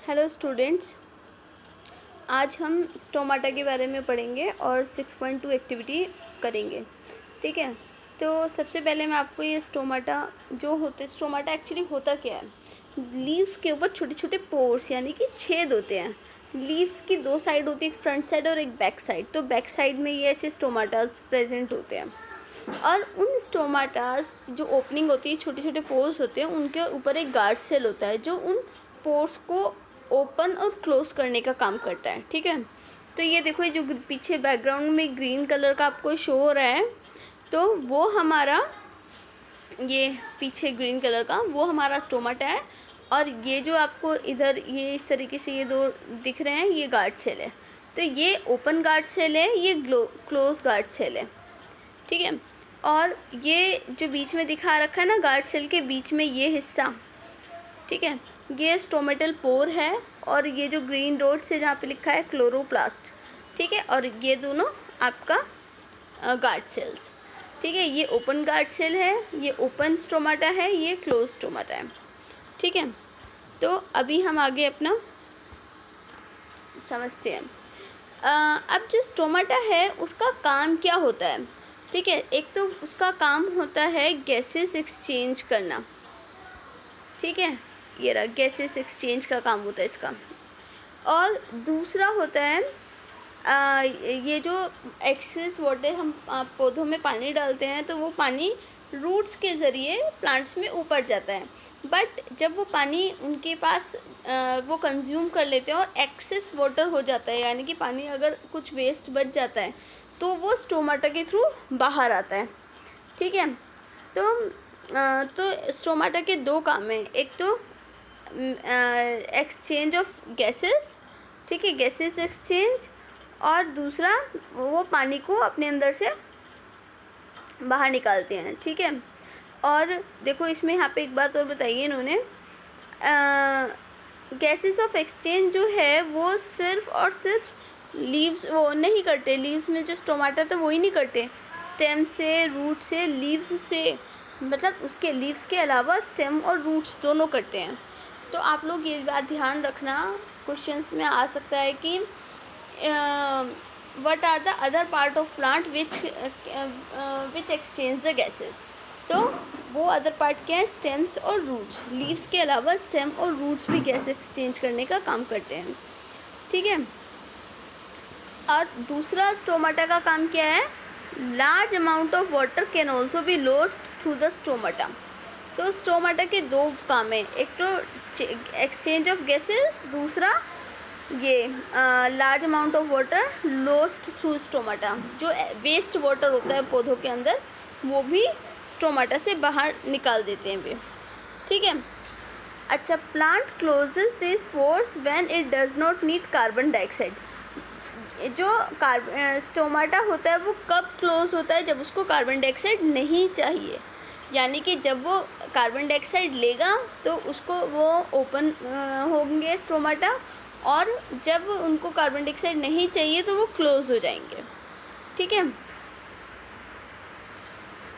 Hello students, आज हम stomata के बारे में पढ़ेंगे और 6.2 एक्टिविटी करेंगे। ठीक है, तो सबसे पहले मैं आपको ये स्टोमाटा स्टोमाटा एक्चुअली होता क्या है। लीव्स के ऊपर छोटे छोटे पोर्स यानी कि छेद होते हैं। लीफ की दो साइड होती है, एक फ्रंट साइड और एक बैक साइड। तो बैक साइड में ये ऐसे स्टोमाटास प्रेजेंट होते हैं और उन स्टोमाटास जो ओपनिंग होती है, छोटे छोटे पोर्स होते हैं, उनके ऊपर एक गार्ड सेल होता है जो उन पोर्स को ओपन और क्लोज करने का काम करता है। ठीक है, तो ये देखो, ये जो पीछे बैकग्राउंड में ग्रीन कलर का आपको शो हो रहा है, तो वो हमारा, ये पीछे ग्रीन कलर का वो हमारा स्टोमाटा है। और ये जो आपको इधर ये इस तरीके से ये दो दिख रहे हैं, ये गार्ड सेल है। तो ये ओपन गार्ड सेल है, ये क्लोज गार्ड सेल है। ठीक है, और ये जो बीच में दिखा रखा है ना, गार्ड सेल के बीच में ये हिस्सा, ठीक है, ये स्टोमेटल पोर है। और ये जो ग्रीन डॉट से जहाँ पे लिखा है क्लोरोप्लास्ट, ठीक है, और ये दोनों आपका गार्ड सेल्स। ठीक है, ये ओपन गार्ड सेल है, ये ओपन स्टोमाटा है, ये क्लोज स्टोमाटा है। ठीक है, तो अभी हम आगे अपना समझते हैं। अब जो स्टोमाटा है उसका काम क्या होता है। ठीक है, एक तो उसका काम होता है गैसेस एक्सचेंज करना। ठीक है, ये रहा, गैसेस एक्सचेंज का काम होता है इसका। और दूसरा होता है ये जो एक्सेस वाटर हम पौधों में पानी डालते हैं, तो वो पानी रूट्स के ज़रिए प्लांट्स में ऊपर जाता है। बट जब वो पानी उनके पास वो कंज्यूम कर लेते हैं और एक्सेस वाटर हो जाता है, यानी कि पानी अगर कुछ वेस्ट बच जाता है, तो वो स्टोमाटा के थ्रू बाहर आता है। ठीक है, तो स्टोमाटा के दो काम हैं। एक तो एक्सचेंज ऑफ गैसेस, ठीक है, गैसेस एक्सचेंज, और दूसरा वो पानी को अपने अंदर से बाहर निकालते हैं। ठीक है, और देखो इसमें यहाँ पे एक बात और बताइए इन्होंने, गैसेस ऑफ एक्सचेंज जो है वो सिर्फ और सिर्फ लीव्स वो नहीं करते। लीव्स में जो स्टोमाटा था वो ही नहीं करते, स्टेम से, रूट से, लीव्स से, मतलब उसके लीव्स के अलावा स्टेम और रूट्स दोनों करते हैं। तो आप लोग ये बात ध्यान रखना, क्वेश्चंस में आ सकता है कि what are the other part of plant which exchange the gases। तो वो अदर पार्ट क्या है, स्टेम्स और रूट्स। लीव्स के अलावा स्टेम और रूट्स भी गैस एक्सचेंज करने का काम करते हैं। ठीक है, और दूसरा स्टोमाटा का काम क्या है, large amount of water can also be lost through the stomata. तो स्टोमाटा के दो काम है, एक तो एक्सचेंज ऑफ गैसेस, दूसरा ये large amount of water lost through stomata. जो वेस्ट वाटर होता है पौधों के अंदर, वो भी स्टोमाटा से बाहर निकाल देते हैं वे। ठीक है, अच्छा, plant closes this pores when it does not need carbon dioxide. जो स्टोमाटा होता है वो कब क्लोज होता है, जब उसको कार्बन डाइऑक्साइड नहीं चाहिए। यानी कि जब वो कार्बन डाइऑक्साइड लेगा तो उसको वो ओपन होंगे स्टोमाटा, और जब उनको कार्बन डाइऑक्साइड नहीं चाहिए तो वो क्लोज हो जाएंगे। ठीक है,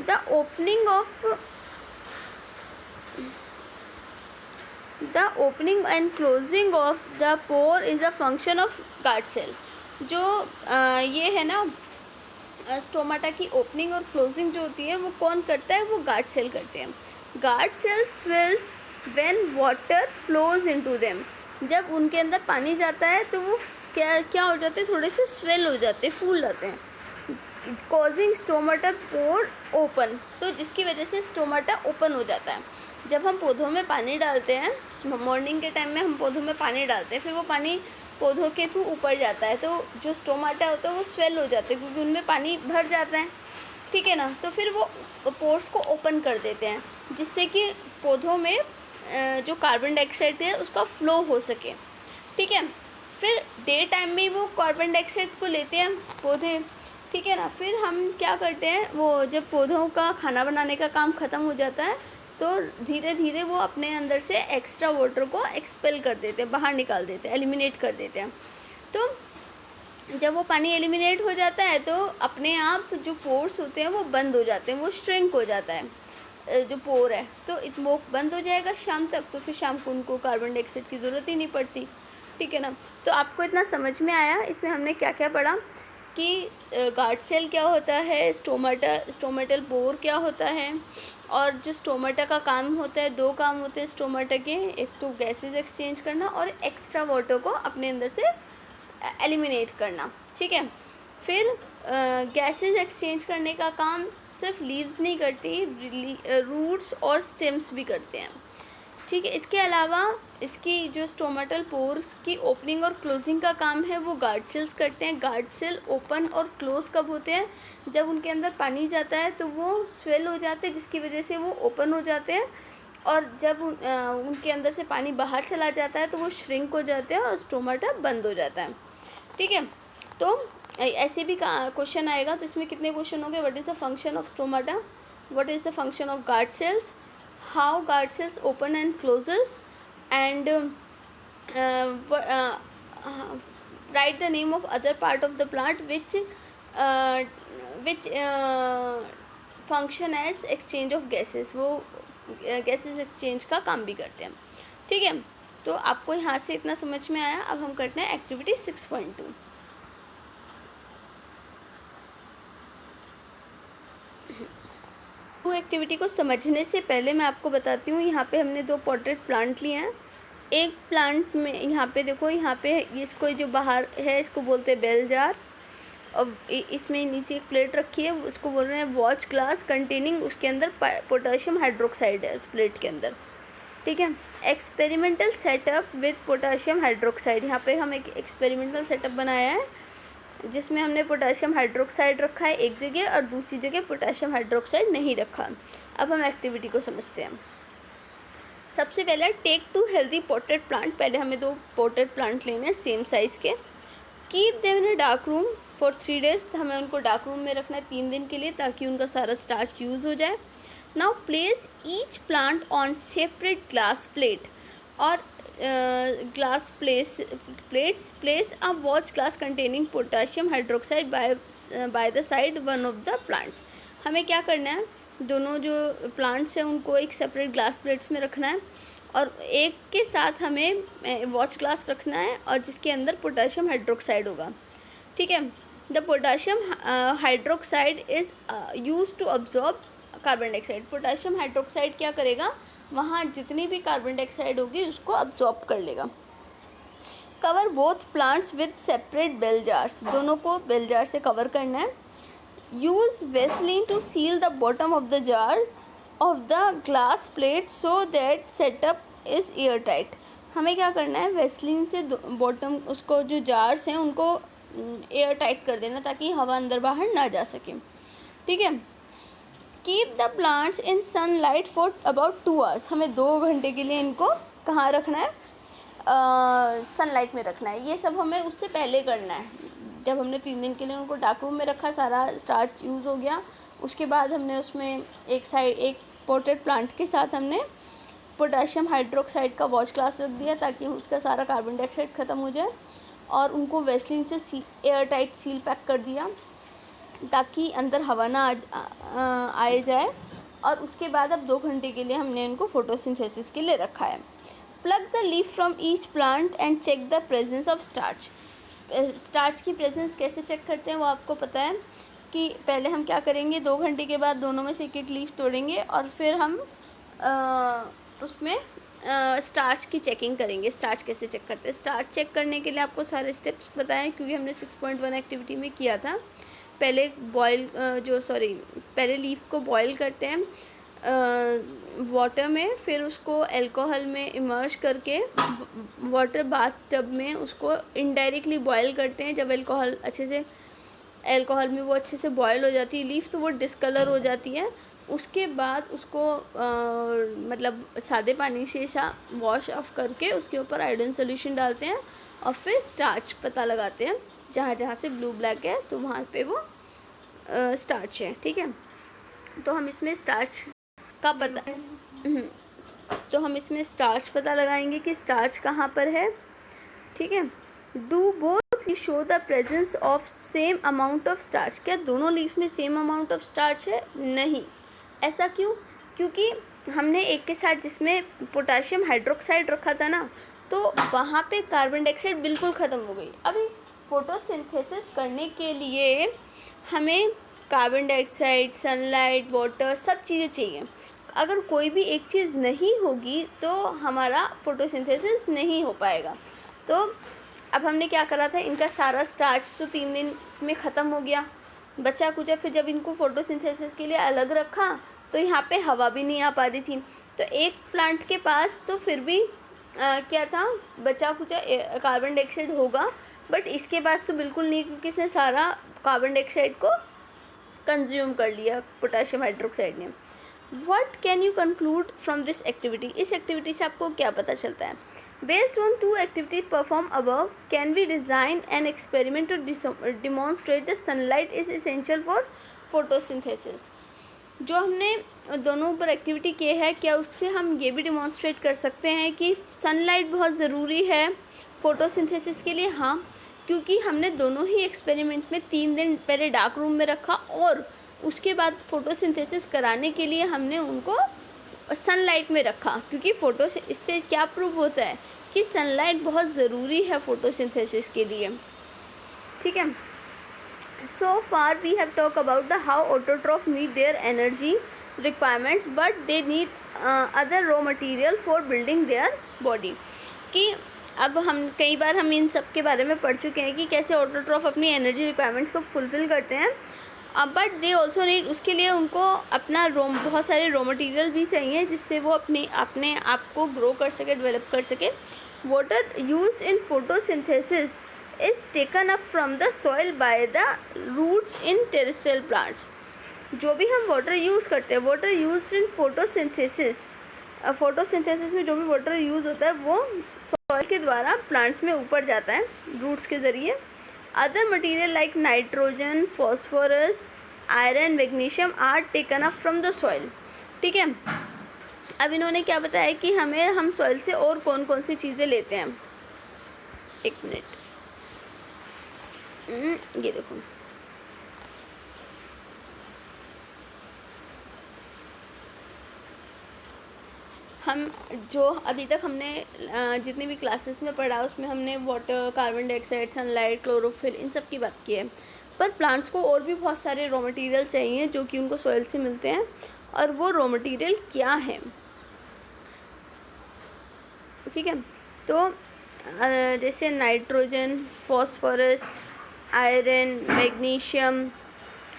the opening and closing of the pore is a function of guard cell. जो ये है ना, स्टोमाटा की ओपनिंग और क्लोजिंग जो होती है वो कौन करता है, वो गार्ड सेल करते हैं। Guard cell swells when water flows into them. जब उनके अंदर पानी जाता है तो वो क्या हो जाते हैं, थोड़े से स्वेल हो जाते हैं, फूल जाते हैं, कॉजिंग स्टोमाटा पोर ओपन। तो जिसकी वजह से स्टोमाटा ओपन हो जाता है। जब हम पौधों में पानी डालते हैं, मॉर्निंग के टाइम में हम पौधों में पानी डालते हैं, फिर वो पानी पौधों के थ्रू ऊपर जाता है, तो जो स्टोमाटा होता है वो स्वेल हो जाते हैं क्योंकि उनमें पानी भर जाता है। ठीक है ना, तो फिर वो पोर्स को ओपन कर देते हैं जिससे कि पौधों में जो कार्बन डाइऑक्साइड है उसका फ्लो हो सके। ठीक है, फिर डे टाइम में वो कार्बन डाइऑक्साइड को लेते हैं पौधे। ठीक है ना, फिर हम क्या करते हैं, वो जब पौधों का खाना बनाने का काम ख़त्म हो जाता है तो धीरे धीरे वो अपने अंदर से एक्स्ट्रा वाटर को एक्सपेल कर देते हैं, बाहर निकाल देते हैं, एलिमिनेट कर देते हैं। तो जब वो पानी एलिमिनेट हो जाता है तो अपने आप जो पोर्स होते हैं वो बंद हो जाते हैं, वो श्रिंक हो जाता है। जो पोर है तो वो बंद हो जाएगा शाम तक, तो फिर शाम को उनको कार्बन डाइऑक्साइड की ज़रूरत ही नहीं पड़ती, ठीक है ना। तो आपको इतना समझ में आया, इसमें हमने क्या क्या पढ़ा कि गार्ड सेल क्या होता है, स्टोमेटल पोर क्या होता है, और जो स्टोमेटा का काम होता है, दो काम होते हैं स्टोमेटा के, एक तो गैसेस एक्सचेंज करना और एक्स्ट्रा वाटर को अपने अंदर से एलिमिनेट करना, ठीक है। फिर गैसेस एक्सचेंज करने का काम सिर्फ लीव्स नहीं करती, रूट्स और स्टेम्स भी करते हैं, ठीक है। इसके अलावा इसकी जो स्टोमेटल पोर्स की ओपनिंग और क्लोजिंग का काम है वो गार्ड सेल्स करते हैं। गार्ड सेल ओपन और क्लोज कब होते हैं, जब उनके अंदर पानी जाता है तो वो स्वेल हो जाते हैं, जिसकी वजह से वो ओपन हो जाते हैं, और जब उनके अंदर से पानी बाहर चला जाता है तो वो श्रिंक हो जाते हैं और स्टोमेटा बंद हो जाता है, ठीक है। तो ऐसे भी क्वेश्चन आएगा, तो इसमें कितने क्वेश्चन होंगे, what is the function of stomata, what is the function of guard cells, how guard cells open and closes, and write the name of other part of the plant which function as exchange of gases, वो gases exchange का काम भी करते हैं, ठीक है। तो आपको यहाँ से इतना समझ में आया। अब हम करते हैं एक्टिविटी 6.2। एक्टिविटी को समझने से पहले मैं आपको बताती हूँ, यहाँ पे हमने दो पॉटेड प्लांट लिए हैं। एक प्लांट में यहाँ पे देखो, यहाँ पे इसको जो बाहर है इसको बोलते हैं बेल जार, और इसमें नीचे एक प्लेट रखी है, उसको बोल रहे हैं वॉच ग्लास कंटेनिंग, उसके अंदर पोटाशियम हाइड्रोक्साइड है उस प्लेट के अंदर, ठीक है। Experimental setup with potassium hydroxide, यहाँ पे हम एक एक्सपेरिमेंटल सेटअप बनाया है जिसमें हमने पोटाशियम हाइड्रोक्साइड रखा है एक जगह और दूसरी जगह पोटाशियम हाइड्रोक्साइड नहीं रखा। अब हम एक्टिविटी को समझते हैं। सबसे पहले टेक 2 हेल्दी पॉटेड प्लांट, पहले हमें 2 पॉटेड प्लांट लेने हैं सेम साइज़ के। Keep them in a dark room for 3 days, हमें उनको डार्क रूम में रखना है 3 दिन के लिए ताकि उनका सारा स्टार्च यूज़ हो जाए। Now place each plant on separate glass plate, और glass place a watch glass containing potassium hydroxide by the side one of the plants. हमें क्या करना है, दोनों जो प्लांट्स हैं उनको एक सेपरेट ग्लास प्लेट्स में रखना है, और एक के साथ हमें वॉच ग्लास रखना है और जिसके अंदर पोटाशियम हाइड्रोक्साइड होगा, ठीक है। The potassium hydroxide is use to absorb carbon dioxide. Potassium hydroxide क्या करेगा, वहाँ जितनी भी कार्बन डाइऑक्साइड होगी उसको अब्जॉर्ब कर लेगा। Cover both plants with separate bell jars, दोनों को बेल जार से कवर करना है। Use Vaseline to seal the bottom of the jar of the glass plate so that setup is air tight. हमें क्या करना है, वेसलिन से बॉटम उसको जो जार्स हैं उनको एयर टाइट कर देना ताकि हवा अंदर बाहर ना जा सके, ठीक है। Keep the plants in sunlight for about 2 hours, हमें 2 घंटे के लिए इनको कहाँ रखना है, सनलाइट में रखना है। ये सब हमें उससे पहले करना है, जब हमने 3 दिन के लिए उनको डार्क रूम में रखा, सारा स्टार्च यूज़ हो गया, उसके बाद हमने उसमें एक पॉटेड प्लांट के साथ हमने पोटाशियम हाइड्रोक्साइड का वॉच ग्लास रख दिया ताकि उसका सारा कार्बन डाइऑक्साइड ख़त्म हो जाए, और उनको वेसलिन से एयर टाइट सील पैक कर दिया ताकि अंदर हवा ना आए जाए, और उसके बाद अब 2 घंटे के लिए हमने इनको फोटोसिंथेसिस के लिए रखा है। Pluck the leaf from each plant and check the presence of starch. Starch की प्रेजेंस कैसे चेक करते हैं वो आपको पता है कि पहले हम क्या करेंगे, 2 घंटे के बाद दोनों में से एक लीफ तोड़ेंगे और फिर हम उसमें स्टार्च की चेकिंग करेंगे। स्टार्च कैसे चेक करते हैं, स्टार्च चेक करने के लिए आपको सारे स्टेप्स बताएं क्योंकि हमने 6.1 एक्टिविटी में किया था। पहले पहले लीफ को बॉईल करते हैं वाटर में, फिर उसको अल्कोहल में इमर्ज करके वाटर बाथ टब में उसको इनडायरेक्टली बॉईल करते हैं। जब अल्कोहल में वो अच्छे से बॉयल हो जाती है लीफ तो वो डिस्कलर हो जाती है। उसके बाद उसको मतलब सादे पानी से वॉश ऑफ करके उसके ऊपर आयोडीन सोल्यूशन डालते हैं और फिर स्टार्च पता लगाते हैं। जहाँ जहाँ से ब्लू ब्लैक है तो वहाँ पे वो स्टार्च है, ठीक है। तो हम इसमें स्टार्च का पता लगाएंगे कि स्टार्च कहाँ पर है, ठीक है। Do both show the presence of same amount of starch, क्या दोनों लीव्स में सेम अमाउंट ऑफ स्टार्च है? नहीं। ऐसा क्यों? क्योंकि हमने एक के साथ जिसमें पोटाशियम हाइड्रोक्साइड रखा था ना, तो वहाँ पे कार्बन डाइऑक्साइड बिल्कुल ख़त्म हो गई। अभी फोटोसिंथेसिस करने के लिए हमें कार्बन डाइऑक्साइड, सनलाइट, वाटर सब चीज़ें चाहिए। अगर कोई भी एक चीज़ नहीं होगी तो हमारा फोटोसिंथेसिस नहीं हो पाएगा। तो अब हमने क्या करा था, इनका सारा स्टार्च तो 3 दिन में ख़त्म हो गया, बचा कुचा। फिर जब इनको फोटोसिंथेसिस के लिए अलग रखा तो यहाँ पे हवा भी नहीं आ पा रही थी। तो एक प्लांट के पास तो फिर भी क्या था, बचा कुचा कार्बन डाइऑक्साइड होगा, बट इसके पास तो बिल्कुल नहीं, क्योंकि इसने सारा कार्बन डाइऑक्साइड को कंज्यूम कर लिया पोटाशियम हाइड्रोक्साइड ने। What can you conclude from this activity? इस एक्टिविटी से आपको क्या पता चलता है? Based on 2 activity perform above, can we design an experiment to demonstrate the sunlight is essential for photosynthesis. जो हमने दोनों ऊपर एक्टिविटी की है, क्या उससे हम ये भी डिमॉन्स्ट्रेट कर सकते हैं कि सनलाइट बहुत ज़रूरी है फोटोसिंथेसिस के लिए? हाँ, क्योंकि हमने दोनों ही एक्सपेरिमेंट में 3 दिन पहले डार्क रूम में रखा और उसके बाद फोटोसिंथेसिस कराने के लिए हमने उनको सनलाइट में रखा, क्योंकि इससे क्या प्रूव होता है कि सनलाइट बहुत ज़रूरी है फोटोसिंथेसिस के लिए। ठीक है। So far we have talked about the how autotroph need their energy requirements, but they need other raw material for building their body। कि अब हम कई बार हम इन सब के बारे में पढ़ चुके हैं कि कैसे ऑटोट्रॉफ अपनी एनर्जी रिक्वायरमेंट्स को फुलफ़िल करते हैं, बट दे ऑल्सो नीड, उसके लिए उनको अपना बहुत सारे रॉ मटेरियल भी चाहिए जिससे वो अपने आप को ग्रो कर सके, डेवलप कर सके। Water used in photosynthesis is taken up from the soil by the roots in terrestrial plants। जो भी हम वाटर यूज़ करते हैं, water used in photosynthesis, photosynthesis में जो भी वाटर यूज़ होता है वो सॉइल के द्वारा प्लांट्स में ऊपर जाता है रूट्स के ज़रिए। Other material like nitrogen, phosphorus, iron, magnesium are taken up from the soil. ठीक है। अब इन्होंने क्या बताया कि हम सॉइल से और कौन कौन सी चीज़ें लेते हैं। एक मिनट, ये देखो, हम जो अभी तक हमने जितनी भी क्लासेस में पढ़ा उसमें हमने water, carbon dioxide, sunlight, chlorophyll, इन सब की बात की है। पर प्लांट्स को और भी बहुत सारे रॉ मटेरियल चाहिए जो कि उनको सॉइल से मिलते हैं, और वो रॉ मटेरियल क्या है? ठीक है। तो जैसे नाइट्रोजन, फॉस्फोरस, आयरन, मैग्नीशियम,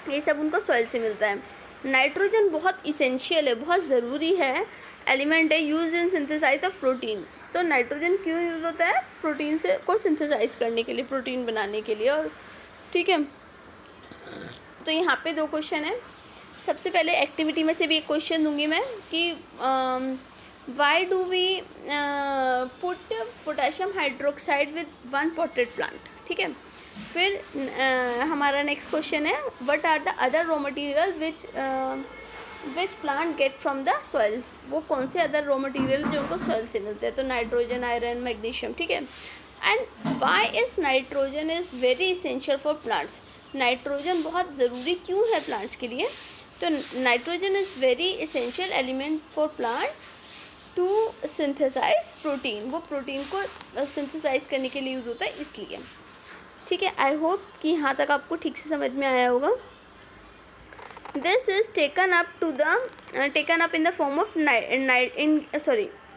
ये सब उनको सॉइल से मिलता है। नाइट्रोजन बहुत इसेंशियल है, बहुत ज़रूरी है, एलिमेंट है, use in synthesise of protein. तो नाइट्रोजन क्यों यूज़ होता है? प्रोटीन से को सिंथेसाइज करने के लिए, प्रोटीन बनाने के लिए। और ठीक है, तो यहाँ पे 2 क्वेश्चन है। सबसे पहले एक्टिविटी में से भी एक क्वेश्चन दूंगी मैं कि why do we put potassium hydroxide with 1 potted plant. ठीक है। फिर हमारा नेक्स्ट क्वेश्चन है, what are the other raw material which plant get from the soil. वो कौन से अदर रॉ मटेरियल जो उनको सॉइल से मिलते हैं? तो नाइट्रोजन, आयरन, मैग्नीशियम। ठीक है। And why is nitrogen is very essential for plants. Nitrogen बहुत ज़रूरी क्यों है प्लांट्स के लिए? तो nitrogen is very essential element for plants to synthesise protein. वो प्रोटीन को सिंथेसाइज करने के लिए यूज़ होता है, इसलिए। ठीक है। आई होप कि यहाँ तक आपको ठीक से समझ में आया होगा। This is taken up in the form of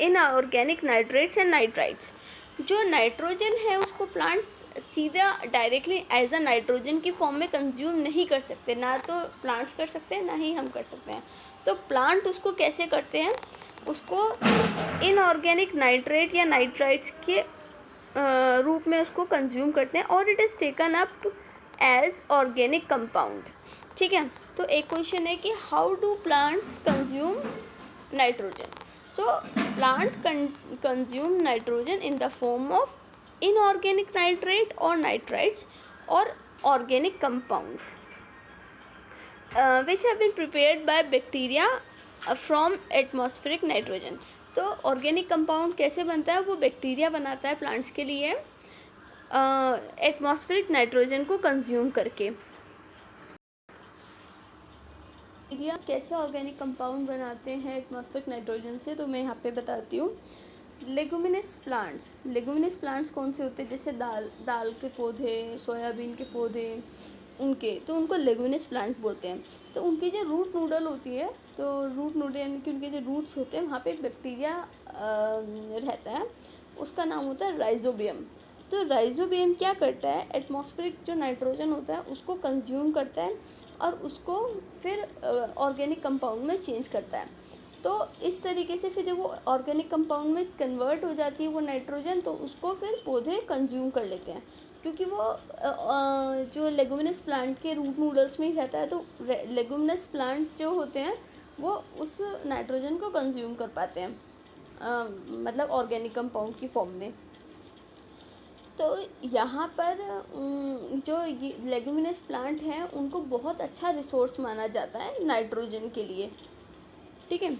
inorganic nitrates and nitrites. जो नाइट्रोजन है उसको प्लांट्स सीधा डायरेक्टली एज अ नाइट्रोजन की फॉर्म में कंज्यूम नहीं कर सकते, ना तो प्लांट्स कर सकते हैं ना ही हम कर सकते हैं। तो प्लांट उसको कैसे करते हैं? उसको इनऑर्गेनिक नाइट्रेट या नाइट्राइट्स के रूप में उसको कंज्यूम करते हैं, और it is taken up as organic compound. ठीक है। तो एक क्वेश्चन है कि how do plants consume nitrogen. So plant consume nitrogen in the form of inorganic nitrate और नाइट्राइट्स और organic compounds which have been prepared by bacteria from atmospheric nitrogen. तो organic compound कैसे बनता है? वो बैक्टीरिया बनाता है प्लांट्स के लिए एटमॉस्फेरिक नाइट्रोजन को कंज्यूम करके। बैक्टीरिया कैसे ऑर्गेनिक कंपाउंड बनाते हैं एटमॉस्फेरिक नाइट्रोजन से, तो मैं यहाँ पे बताती हूँ। लेगुमिनस प्लांट्स कौन से होते हैं, जैसे दाल के पौधे, सोयाबीन के पौधे, तो उनको लेगुमिनस प्लांट बोलते हैं। तो उनकी जो रूट नूडल होती है, तो रूट नूडल यानी कि उनके जो रूट्स होते हैं, वहाँ पे एक बैक्टीरिया रहता है, उसका नाम होता है राइजोबियम। तो राइजोबियम क्या करता है, एटमॉस्फेरिक जो नाइट्रोजन होता है उसको कंज्यूम करता है और उसको फिर ऑर्गेनिक कंपाउंड में चेंज करता है। तो इस तरीके से फिर जब वो ऑर्गेनिक कंपाउंड में कन्वर्ट हो जाती है वो नाइट्रोजन, तो उसको फिर पौधे कंज्यूम कर लेते हैं, क्योंकि वो जो लेगुमिनस प्लांट के रूट नूडल्स में ही रहता है। तो लेगुमिनस प्लांट जो होते हैं वो उस नाइट्रोजन को कंज्यूम कर पाते हैं, मतलब ऑर्गेनिक कंपाउंड की फॉर्म में। तो यहाँ पर जो ये लेगुमिनस प्लांट हैं उनको बहुत अच्छा रिसोर्स माना जाता है नाइट्रोजन के लिए। ठीक है,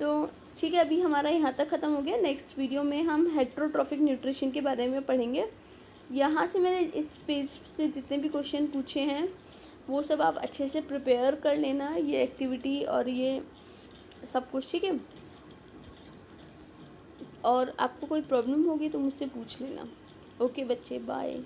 तो ठीक है, अभी हमारा यहाँ तक ख़त्म हो गया। नेक्स्ट वीडियो में हम हेट्रोट्रॉफिक न्यूट्रिशन के बारे में पढ़ेंगे। यहाँ से मैंने इस पेज से जितने भी क्वेश्चन पूछे हैं वो सब आप अच्छे से प्रिपेयर कर लेना, ये एक्टिविटी और ये सब कुछ। ठीक है, और आपको कोई प्रॉब्लम होगी तो मुझसे पूछ लेना। ओके बच्चे, बाय।